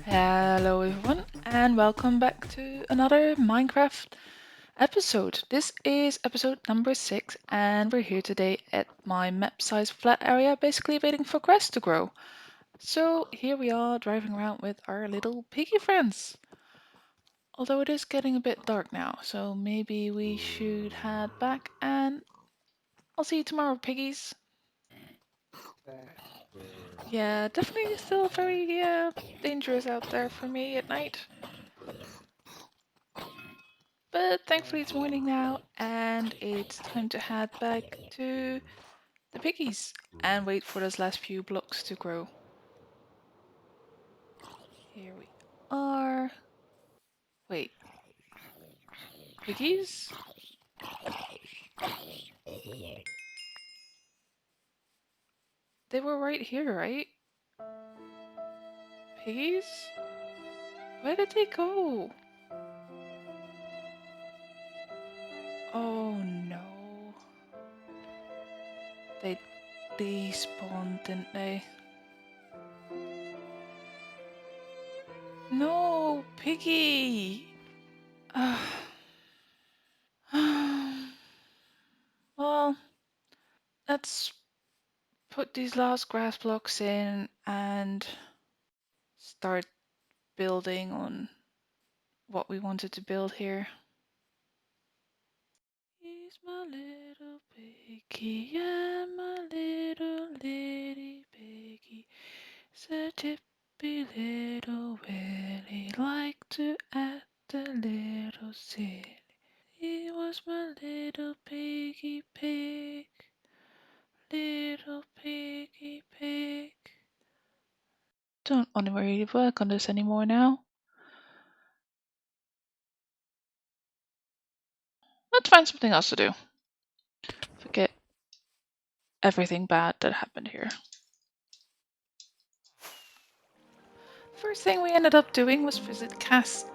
Hello everyone and welcome back to another Minecraft episode. This is episode number 6 and we're here today at my map size flat area basically waiting for grass to grow. So here we are driving around with our little piggy friends. Although it is getting a bit dark now, so maybe we should head back and I'll see you tomorrow, piggies. Yeah, definitely still very dangerous out there for me at night. But thankfully it's morning now and it's time to head back to the piggies and wait for those last few blocks to grow. Here we are. Wait, piggies? They were right here, right? Piggies? Where did they go? Oh no. They despawned, didn't they? No, piggy! Well, let's put these last grass blocks in and start building on what we wanted to build here. He's my little piggy, yeah, my little piggy. Such a chippy little willy, like to act a little silly. He was my little piggy pig, little piggy pig. Don't want to really work on this anymore now. Let's find something else to do. Forget everything bad that happened here. First thing we ended up doing was visit Cass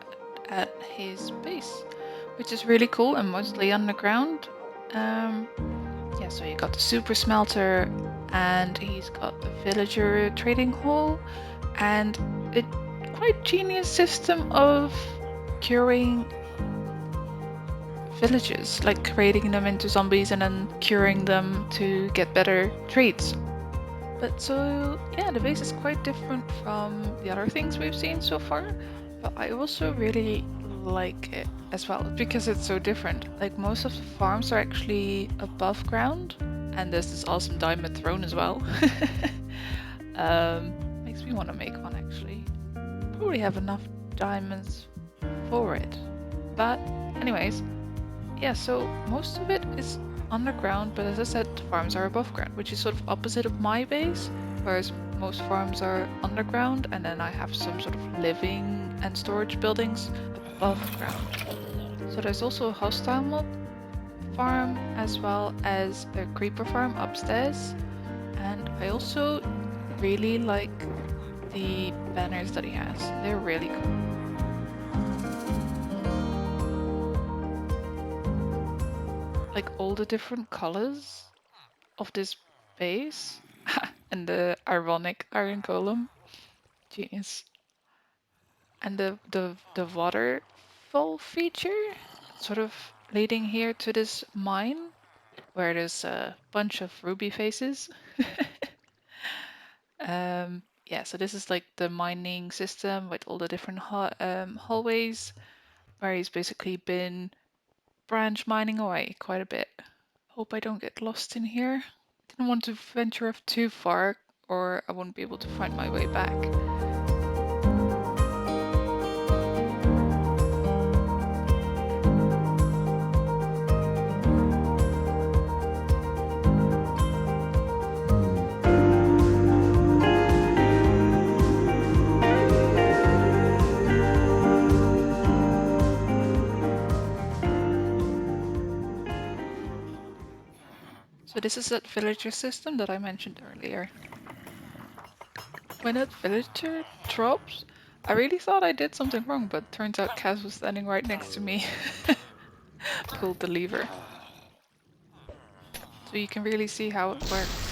at his base, which is really cool and mostly underground. Yeah, so you got the super smelter, and he's got a villager trading hall, and a quite genius system of curing villages, like creating them into zombies and then curing them to get better traits. But so, yeah, the base is quite different from the other things we've seen so far, but I also really like it as well because it's so different. Like, most of the farms are actually above ground, and there's this awesome diamond throne as well. Makes me want to make one actually. Probably have enough diamonds for it. But, anyways, yeah, so most of it is underground, but as I said, the farms are above ground, which is sort of opposite of my base, whereas most farms are underground, and then I have some sort of living and storage buildings above ground. So there's also a hostile mob farm as well as a creeper farm upstairs, and I also really like the banners that he has. They're really cool. Like all the different colors of this base and the ironic iron golem. Genius. And the waterfall feature sort of leading here to this mine where there's a bunch of ruby faces. Yeah, so this is like the mining system with all the different hallways where he's basically been branch mining away quite a bit. Hope I don't get lost in here. Didn't want to venture off too far or I won't be able to find my way back. So this is that villager system that I mentioned earlier. When that villager drops, I really thought I did something wrong, but turns out Kaz was standing right next to me. Pulled the lever. So you can really see how it works.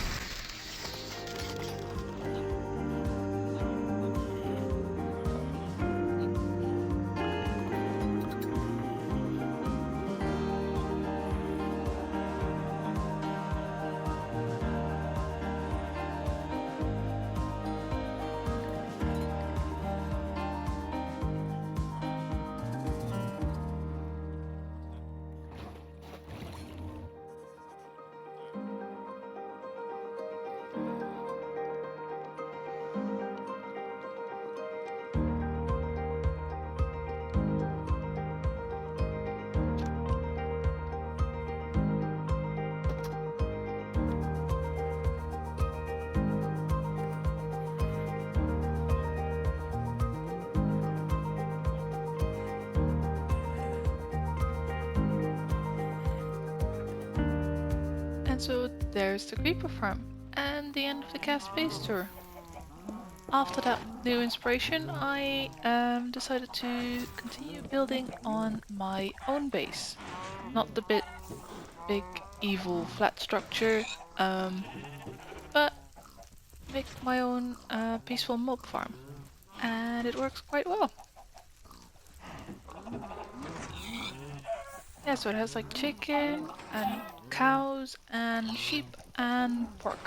And so there's the creeper farm and the end of the cast base tour. After that new inspiration, I decided to continue building on my own base. Not the big evil flat structure, but make my own peaceful mob farm. And it works quite well. Yeah, so it has like chicken and cows and sheep and pork.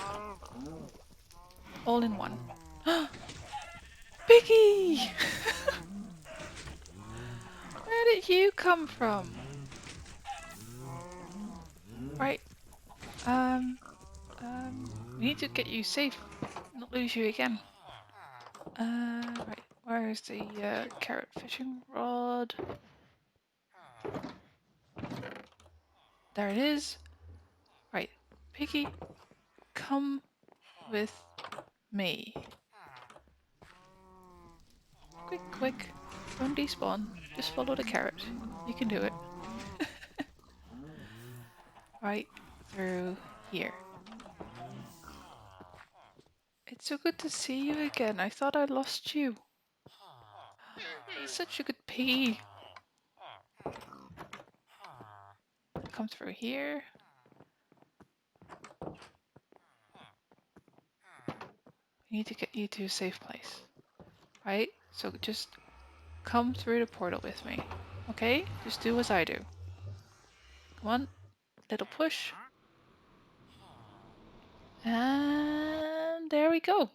All in one. Piggy! Where did you come from? Right, um, we need to get you safe, not lose you again. Right, where's the carrot fishing rod? There it is. Right, Piggy, come with me. Quick, quick. Don't despawn. Just follow the carrot. You can do it. Right through here. It's so good to see you again. I thought I lost you. He's such a good pea. Come through here. We need to get you to a safe place. Right? So just come through the portal with me. Okay? Just do as I do. Come on. Little push. And there we go.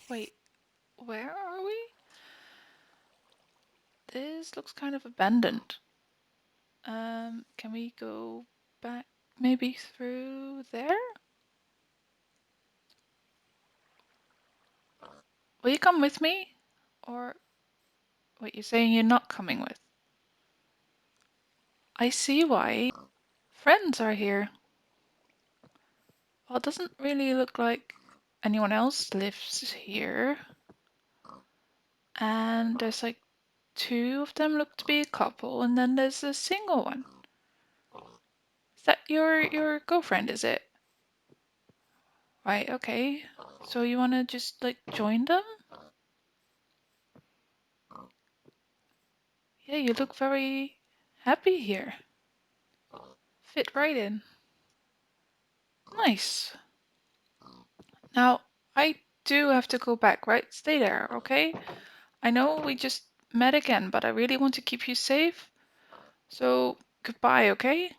Wait, where are we? This looks kind of abandoned. Can we go back maybe through there? Will you come with me? Or wait, you're saying you're not coming with? I see why. Friends are here. Well, it doesn't really look like anyone else lives here. And there's like two of them look to be a couple, and then there's a single one. Is that your girlfriend, is it? Right, okay. So you wanna just like join them? Yeah, you look very happy here. Fit right in. Nice. Now, I do have to go back, right? Stay there, okay? I know we just met again, but I really want to keep you safe. So, goodbye, okay?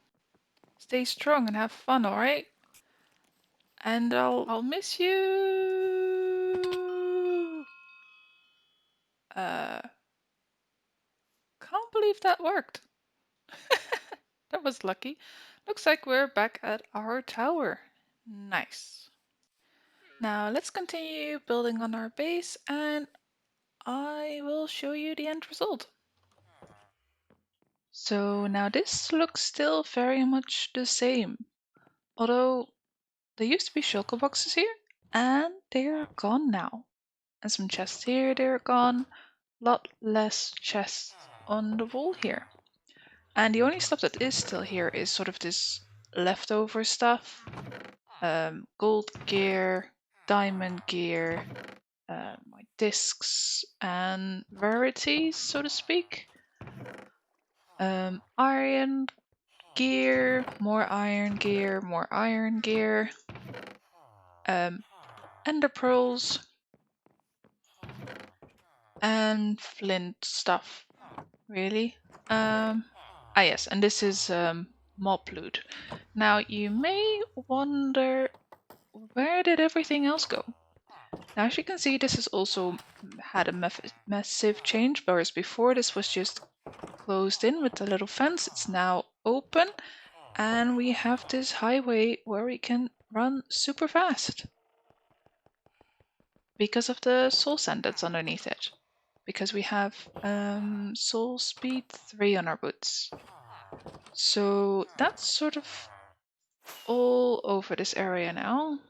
Stay strong and have fun, alright? And I'll miss you. Uh, can't believe that worked. That was lucky. Looks like we're back at our tower. Nice. Now let's continue building on our base and I will show you the end result. So now this looks still very much the same. Although there used to be shulker boxes here and they're gone now. And some chests here, they're gone. Lot less chests on the wall here. And the only stuff that is still here is sort of this leftover stuff. Gold gear, diamond gear, my discs and rarities, so to speak. Iron gear, more iron gear, more iron gear. Ender pearls, and flint stuff, really. Yes, and this is mob loot. Now you may wonder, where did everything else go? Now, as you can see, this has also had a massive change, whereas before this was just closed in with a little fence. It's now open, and we have this highway where we can run super fast because of the soul sand that's underneath it. Because we have soul speed 3 on our boots. So that's sort of all over this area now.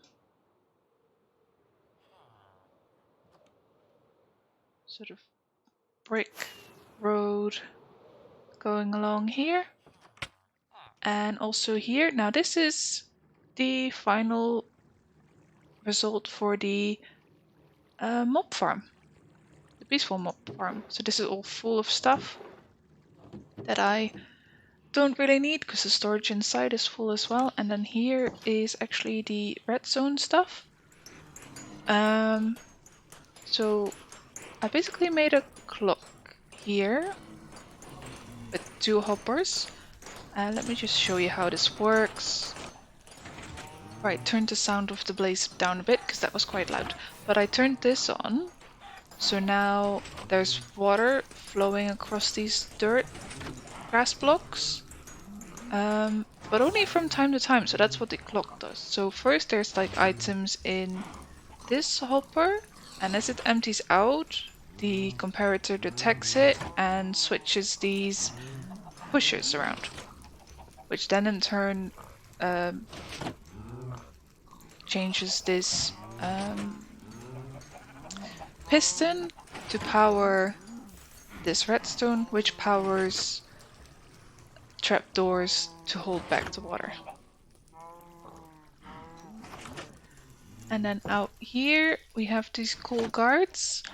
Sort of brick road going along here. And also here, now this is the final result for the mob farm, the peaceful mob farm. So this is all full of stuff that I don't really need because the storage inside is full as well. And then here is actually the red zone stuff. So I basically made a clock here with 2 hoppers. Let me just show you how this works. Right, turn the sound of the blaze down a bit because that was quite loud. But I turned this on, so now there's water flowing across these dirt grass blocks. But only from time to time, so that's what the clock does. So first there's like items in this hopper, and as it empties out, the comparator detects it and switches these pushers around, which then in turn changes this piston to power this redstone, which powers trapdoors to hold back the water. And then out here we have these cool guards,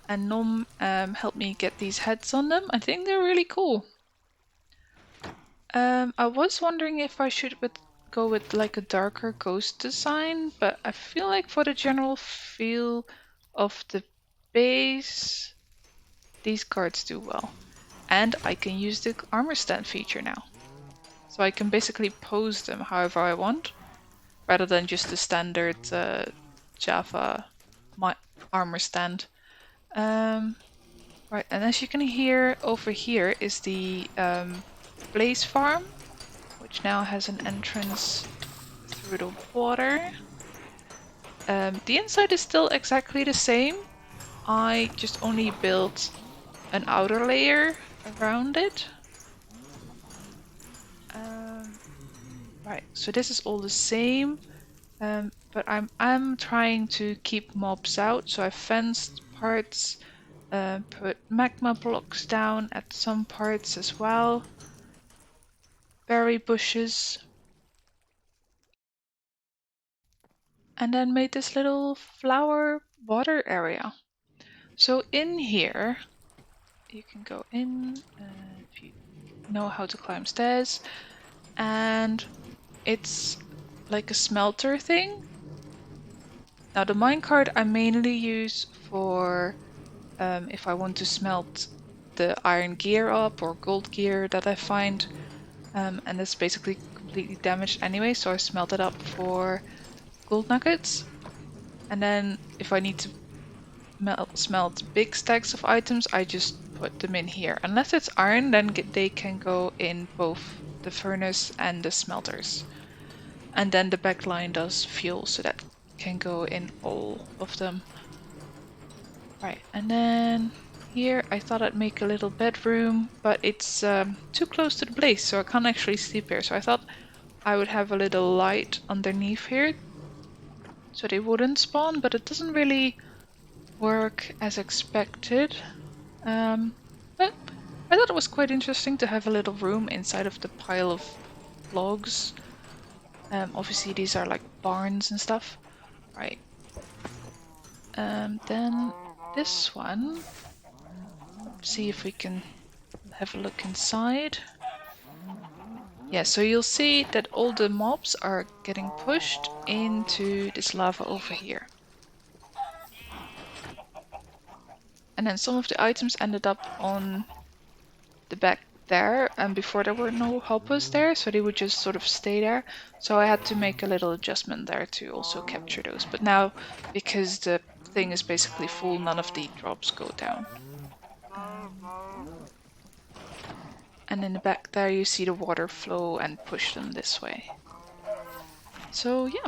and Nom helped me get these heads on them. I think they're really cool. I was wondering if I should go with like a darker ghost design, but I feel like for the general feel of the base, these guards do well. And I can use the armor stand feature now. So I can basically pose them however I want, rather than just the standard Java armor stand. Right, and as you can hear over here is the Blaze Farm, which now has an entrance through the water. The inside is still exactly the same. I just only built an outer layer around it. Right, so this is all the same, but I'm trying to keep mobs out, so I fenced parts, put magma blocks down at some parts as well, berry bushes, and then made this little flower water area. So in here, you can go in if you know how to climb stairs, and it's like a smelter thing. Now the minecart I mainly use for if I want to smelt the iron gear up or gold gear that I find, and it's basically completely damaged anyway, so I smelt it up for gold nuggets. And then if I need to smelt big stacks of items, I just put them in here. Unless it's iron, then they can go in both the furnace and the smelters. And then the back line does fuel, so that can go in all of them. Right, and then here I thought I'd make a little bedroom, but it's too close to the blaze, so I can't actually sleep here. So I thought I would have a little light underneath here, so they wouldn't spawn, but it doesn't really work as expected. But I thought it was quite interesting to have a little room inside of the pile of logs. Obviously these are like barns and stuff. Right. Then this one, see if we can have a look inside. Yeah, so you'll see that all the mobs are getting pushed into this lava over here. And then some of the items ended up on the back there, and before there were no hoppers there, so they would just sort of stay there. So I had to make a little adjustment there to also capture those. But now, because the thing is basically full, none of the drops go down. And in the back there you see the water flow and push them this way. So yeah,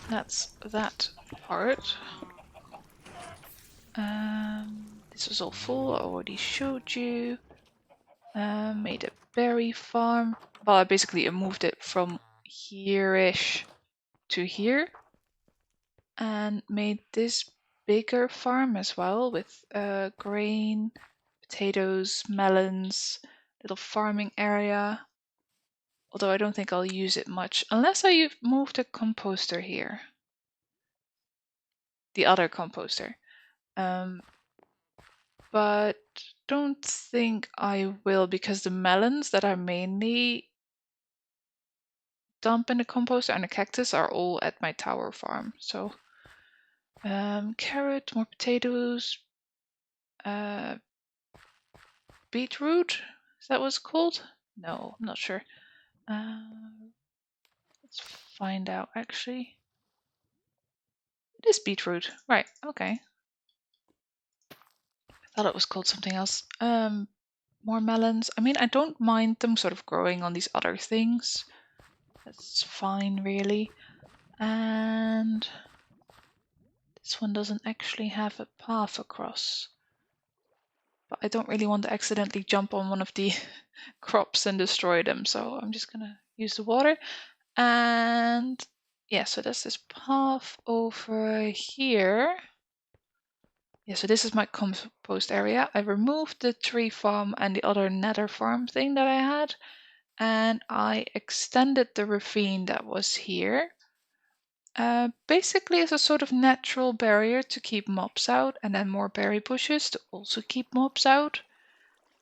that's that part. This was all full, I already showed you. Made a berry farm. Well, I basically moved it from here-ish to here. And made this bigger farm as well with grain, potatoes, melons, little farming area. Although I don't think I'll use it much, unless I move the composter here. The other composter. But don't think I will, because the melons that I mainly dump in the composter and the cactus are all at my tower farm. So carrot, more potatoes, beetroot, is that what it's called? No, I'm not sure. Let's find out actually. It is beetroot, right? Okay. I thought it was called something else. More melons. I mean, I don't mind them sort of growing on these other things. That's fine, really. And this one doesn't actually have a path across. But I don't really want to accidentally jump on one of the crops and destroy them, so I'm just gonna use the water. And yeah, so there's this path over here. Yeah, so this is my compost area. I removed the tree farm and the other nether farm thing that I had, and I extended the ravine that was here. Basically as a sort of natural barrier to keep mobs out, and then more berry bushes to also keep mobs out.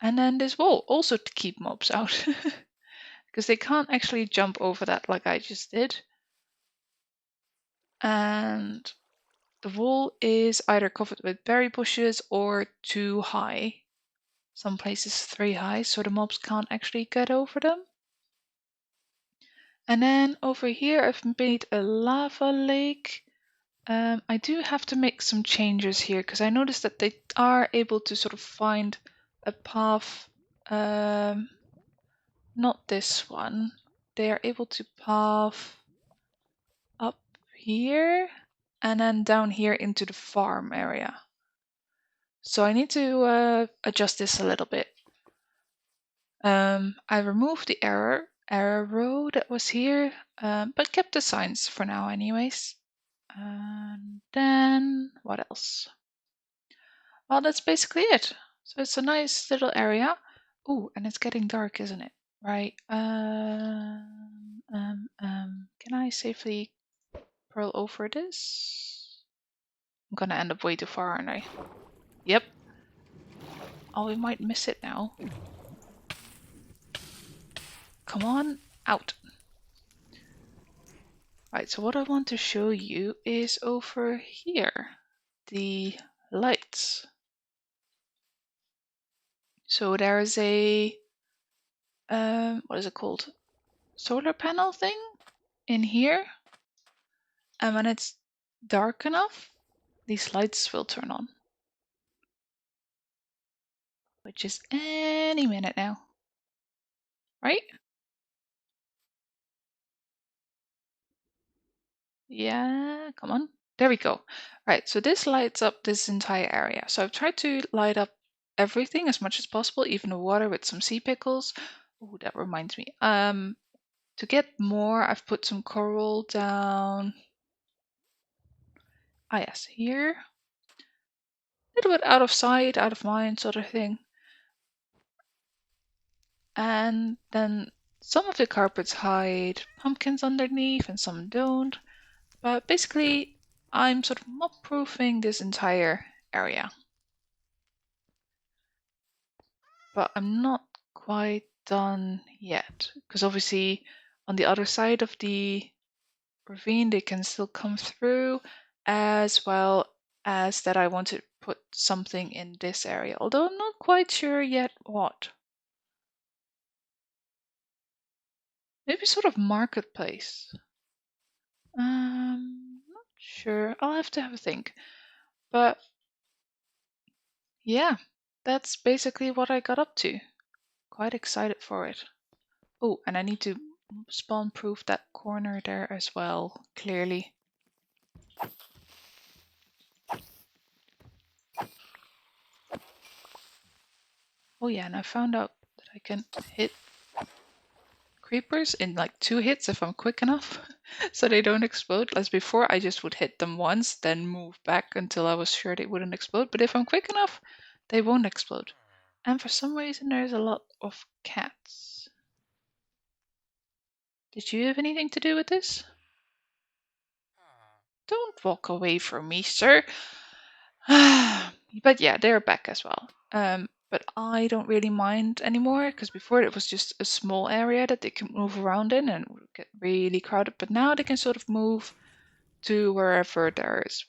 And then this wall also to keep mobs out. Because they can't actually jump over that like I just did. And the wall is either covered with berry bushes or too high. Some places 3 high, so the mobs can't actually get over them. And then over here I've made a lava lake. I do have to make some changes here because I noticed that they are able to sort of find a path. Not this one. They are able to path up here and then down here into the farm area. So I need to adjust this a little bit. I removed the arrow that was here, but kept the signs for now anyways. And then what else? Well, that's basically it. So it's a nice little area. Ooh, and it's getting dark, isn't it? Right. Can I safely pearl over this? I'm gonna end up way too far, aren't I? Yep. Oh, we might miss it now. Come on, out. Right, so what I want to show you is over here. The lights. So there's a what is it called? Solar panel thing in here. And when it's dark enough, these lights will turn on. Which is any minute now. Right? Yeah, come on. There we go. Right, so this lights up this entire area. So I've tried to light up everything as much as possible, even the water with some sea pickles. Oh, that reminds me. To get more, I've put some coral down. Ah, yes, here. A little bit out of sight, out of mind sort of thing. And then some of the carpets hide pumpkins underneath and some don't. But basically, I'm sort of mob-proofing this entire area. But I'm not quite done yet, because obviously on the other side of the ravine they can still come through, as well as that I want to put something in this area, although I'm not quite sure yet what. Maybe sort of marketplace. Not sure. I'll have to have a think. But yeah, that's basically what I got up to. Quite excited for it. Oh, and I need to spawn proof that corner there as well, clearly. Oh yeah, and I found out that I can hit creepers in like 2 hits if I'm quick enough, so they don't explode. As before, I just would hit them once, then move back until I was sure they wouldn't explode. But if I'm quick enough, they won't explode. And for some reason, there's a lot of cats. Did you have anything to do with this? Don't walk away from me, sir. But yeah, they're back as well. But I don't really mind anymore because before it was just a small area that they could move around in and it would get really crowded. But now they can sort of move to wherever there's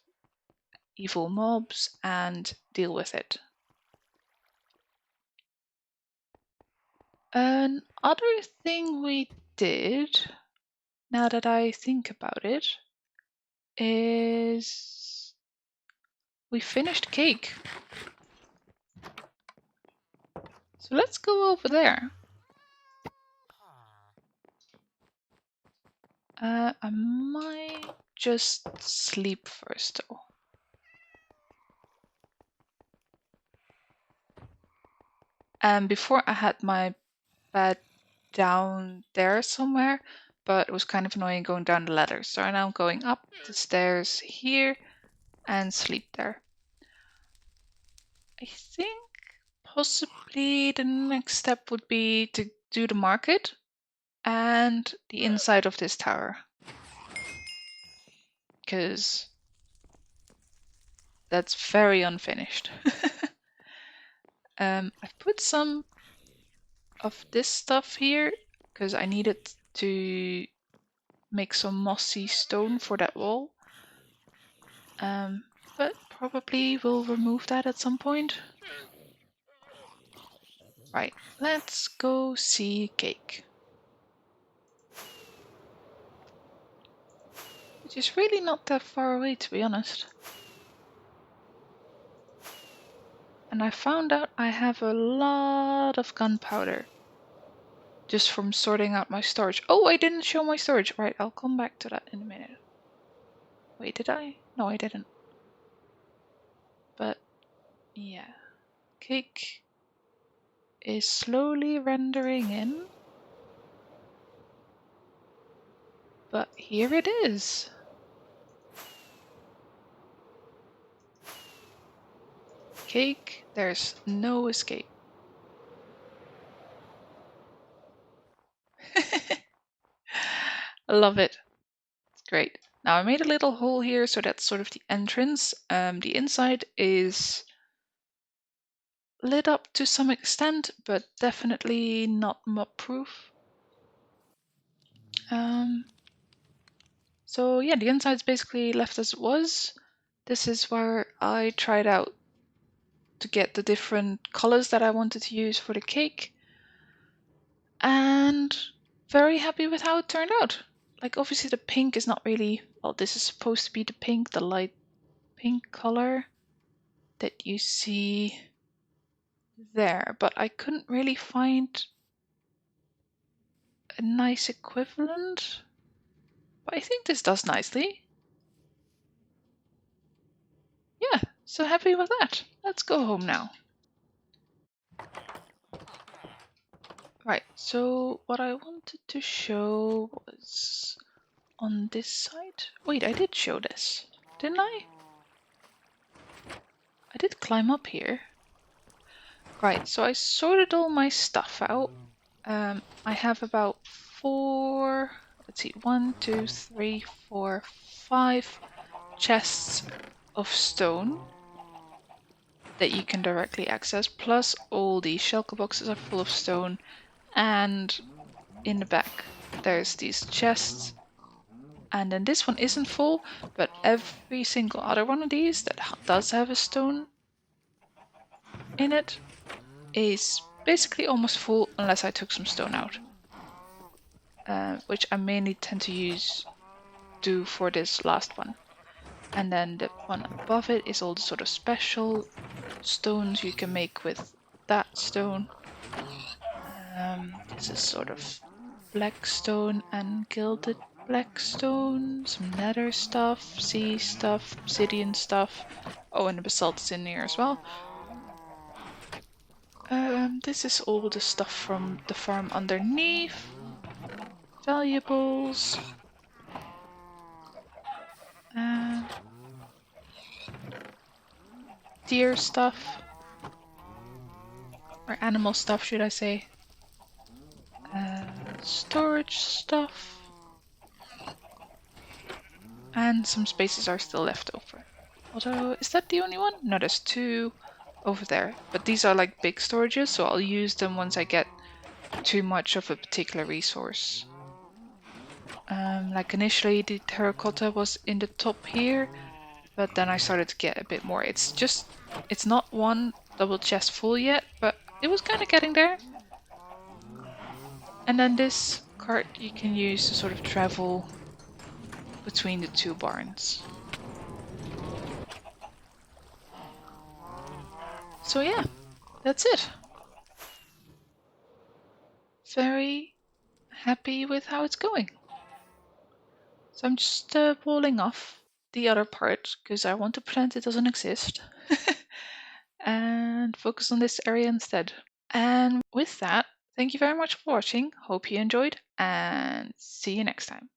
evil mobs and deal with it. Another thing we did, now that I think about it, is we finished cake. So let's go over there. I might just sleep first though. And before I had my bed down there somewhere, but it was kind of annoying going down the ladder. So now I'm going up the stairs here and sleep there. I think possibly the next step would be to do the market and the inside of this tower. Because that's very unfinished. I've put some of this stuff here because I needed to make some mossy stone for that wall. But probably we'll remove that at some point. Right, let's go see Cake. Which is really not that far away, to be honest. And I found out I have a lot of gunpowder. Just from sorting out my storage. Oh, I didn't show my storage. Right, I'll come back to that in a minute. Wait, did I? No, I didn't. But, yeah. Cake is slowly rendering in. But here it is. Cake, there's no escape. I love it. It's great. Now I made a little hole here, so that's sort of the entrance. The inside is lit up to some extent, but definitely not mob proof. So yeah, the inside's basically left as it was. This is where I tried out to get the different colors that I wanted to use for the cake. And very happy with how it turned out. Like obviously the pink is not really, well, this is supposed to be the pink, the light pink color that you see there, but I couldn't really find a nice equivalent. But I think this does nicely. Yeah, so happy with that. Let's go home now. Right, so what I wanted to show was on this side. Wait, I did show this, didn't I? I did climb up here. Right, so I sorted all my stuff out. I have about 5 chests of stone that you can directly access, plus all the shulker boxes are full of stone, and in the back there's these chests, and then this one isn't full, but every single other one of these that does have a stone in it is basically almost full unless I took some stone out, which I mainly tend to do for this last one. And then the one above it is all the sort of special stones you can make with that stone. This is sort of black stone and gilded black stone, some nether stuff, sea stuff, obsidian stuff. Oh, and the basalt is in here as well. This is all the stuff from the farm underneath. Valuables. Deer stuff. Or animal stuff, should I say. storage stuff. And some spaces are still left over. Although, is that the only one? No, there's 2 over there. But these are like big storages, so I'll use them once I get too much of a particular resource. Like initially the terracotta was in the top here, but then I started to get a bit more. It's not one double chest full yet, but it was kind of getting there. And then this cart you can use to sort of travel between the 2 barns. So yeah, that's it. Very happy with how it's going. So I'm just walling off the other part because I want to pretend it doesn't exist and focus on this area instead. And with that, thank you very much for watching. Hope you enjoyed and see you next time.